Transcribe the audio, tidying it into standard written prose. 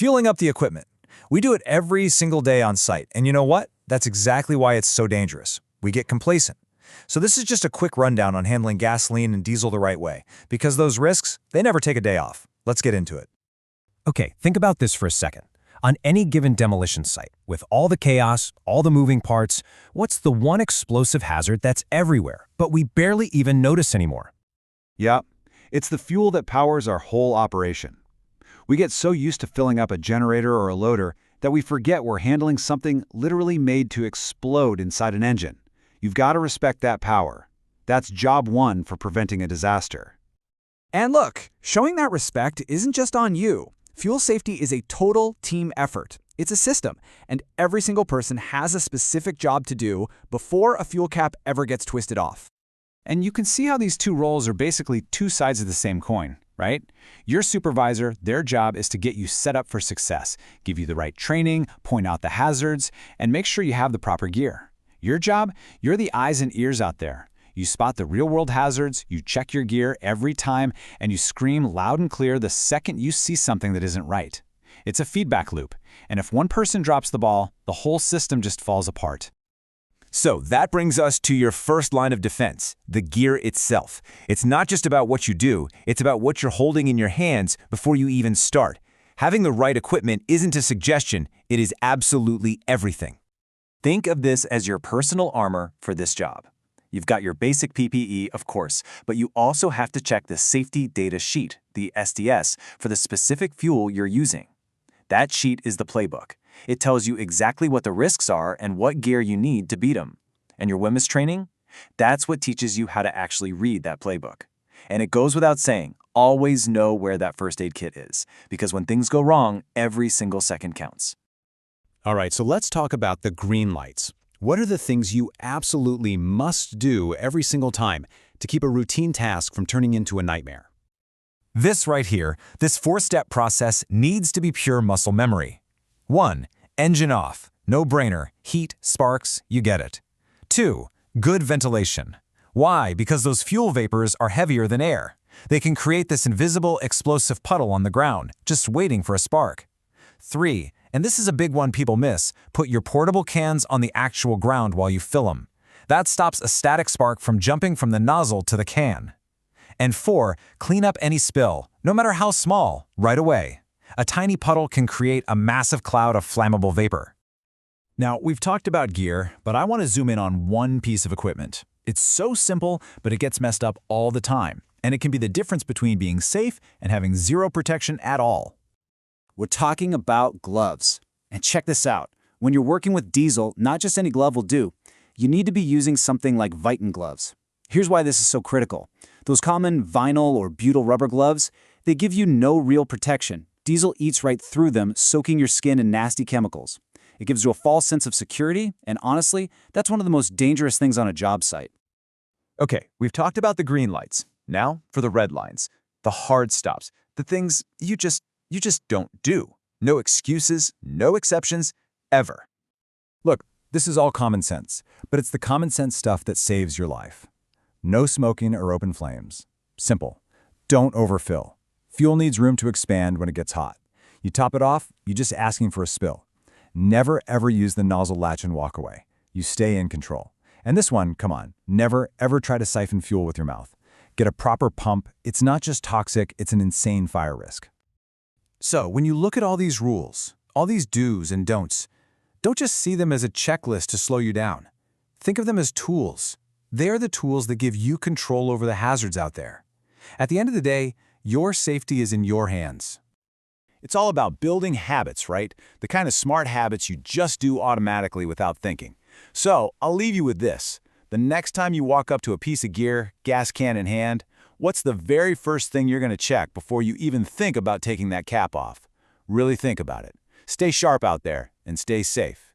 Fueling up the equipment. We do it every single day on site, and you know what? That's exactly why it's so dangerous. We get complacent. So this is just a quick rundown on handling gasoline and diesel the right way, because those risks, they never take a day off. Let's get into it. Okay, think about this for a second. On any given demolition site, with all the chaos, all the moving parts, what's the one explosive hazard that's everywhere, but we barely even notice anymore? Yeah, it's the fuel that powers our whole operation. We get so used to filling up a generator or a loader that we forget we're handling something literally made to explode inside an engine. You've got to respect that power. That's job one for preventing a disaster. And look, showing that respect isn't just on you. Fuel safety is a total team effort. It's a system, and every single person has a specific job to do before a fuel cap ever gets twisted off. And you can see how these two roles are basically two sides of the same coin, right? Your supervisor, their job is to get you set up for success, give you the right training, point out the hazards, and make sure you have the proper gear. Your job, you're the eyes and ears out there. You spot the real-world hazards, you check your gear every time, and you scream loud and clear the second you see something that isn't right. It's a feedback loop, and if one person drops the ball, the whole system just falls apart. So that brings us to your first line of defense, the gear itself. It's not just about what you do, it's about what you're holding in your hands before you even start. Having the right equipment isn't a suggestion, it is absolutely everything. Think of this as your personal armor for this job. You've got your basic PPE, of course, but you also have to check the Safety Data Sheet, the SDS, for the specific fuel you're using. That sheet is the playbook. It tells you exactly what the risks are and what gear you need to beat them. And your WMIS training? That's what teaches you how to actually read that playbook. And it goes without saying, always know where that first aid kit is, because when things go wrong, every single second counts. All right, so let's talk about the green lights. What are the things you absolutely must do every single time to keep a routine task from turning into a nightmare? This right here, this four-step process needs to be pure muscle memory. 1. Engine off. No-brainer. Heat, sparks, you get it. 2. Good ventilation. Why? Because those fuel vapors are heavier than air. They can create this invisible explosive puddle on the ground, just waiting for a spark. 3. And this is a big one people miss, put your portable cans on the actual ground while you fill them. That stops a static spark from jumping from the nozzle to the can. And 4, clean up any spill, no matter how small, right away. A tiny puddle can create a massive cloud of flammable vapor. Now, we've talked about gear, but I want to zoom in on one piece of equipment. It's so simple, but it gets messed up all the time, and it can be the difference between being safe and having zero protection at all. We're talking about gloves. And check this out. When you're working with diesel, not just any glove will do. You need to be using something like Viton gloves. Here's why this is so critical. Those common vinyl or butyl rubber gloves, they give you no real protection. Diesel eats right through them, soaking your skin in nasty chemicals. It gives you a false sense of security, and honestly, that's one of the most dangerous things on a job site. Okay, we've talked about the green lights. Now for the red lines, the hard stops, the things you just don't do. No excuses, no exceptions, ever. Look, this is all common sense, but it's the common sense stuff that saves your life. No smoking or open flames. Simple. Don't overfill. Fuel needs room to expand when it gets hot. You top it off, you're just asking for a spill. Never ever use the nozzle latch and walk away. You stay in control. And this one, come on, never ever try to siphon fuel with your mouth. Get a proper pump. It's not just toxic, it's an insane fire risk. So, when you look at all these rules, all these do's and don'ts, don't just see them as a checklist to slow you down. Think of them as tools. They are the tools that give you control over the hazards out there. At the end of the day, your safety is in your hands. It's all about building habits, right? The kind of smart habits you just do automatically without thinking. So, I'll leave you with this. The next time you walk up to a piece of gear, gas can in hand, what's the very first thing you're going to check before you even think about taking that cap off? Really think about it. Stay sharp out there and stay safe.